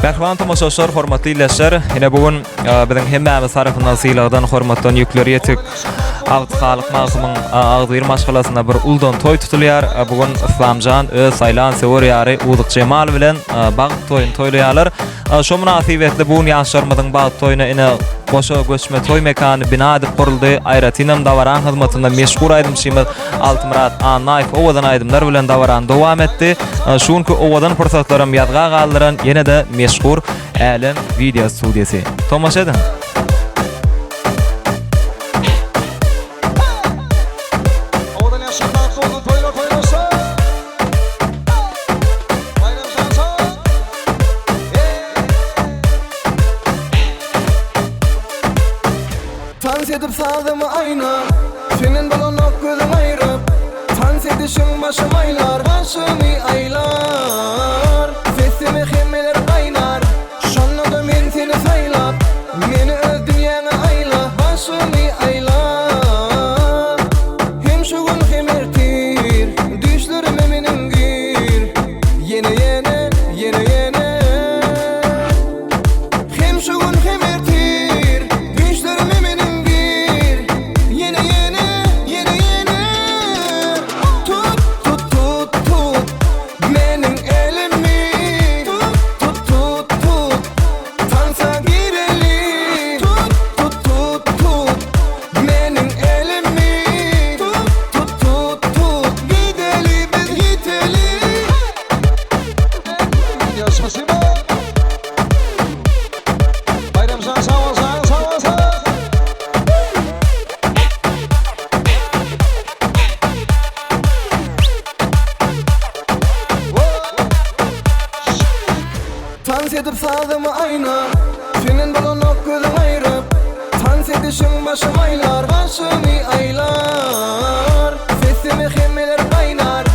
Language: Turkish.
Merhaban tamaşaçılar, hormatly illäşler. Ine bugün biziň hemmämiz tarapyndan sylagydan hormatdan ýükleýetik. Agty halyk magzymyň agdyr maşgalasyna bir uldan toý tutulýar. Bugün Islamjan öz saýlan sewer ýary Uzyk Jemal bilen bagyt toýuny toýlaýarlar. Şo münasibetli bugün ýaşlarymyzyň bagyt toýuny ine goşa göçme toý mekany bina edip guruldy. Aýratynam dawaran hyzmatynda meşgul aýdymşymy Altymrat Annaýew owadan aýdymlar bilen dawaran dowam etdi. Şuňky owadan pursatlarym ýadga galdyran ýene-de meşgul Älim video studiýasy. Tomaşa edin. Tans edip sağdımı ayna, senin balonok gözün ayrıp. Tans edişin başım aylar, başımı aylar. Sesimi hemmeler kaynar, şanlıda men seni saylap. Meni öz dünyana ayla, başımı aylar. Hem şu gün hem ertir, düşlerime menin gir. Yene yene, yene yene. Hem şu gün hem ertir, düşlerime menin gir. Yene yene, yene yene. Tut, tut, tut, tut menin elimi. Tut, tut, tut, tut tansa girelim. Tut, tut, tut, tut menin elimi. Tut, tut, tut, tut gidelim biz gidelim. Ya spasibo. Bayramcan sağ ol, sağ ol, sağ ol, sağ ol. Tans edip sağdımı ayna, senin balonok gözün ayrıp. Tans edişin başım aylar, başımı aylar. Sesimi hemmeler kaynar,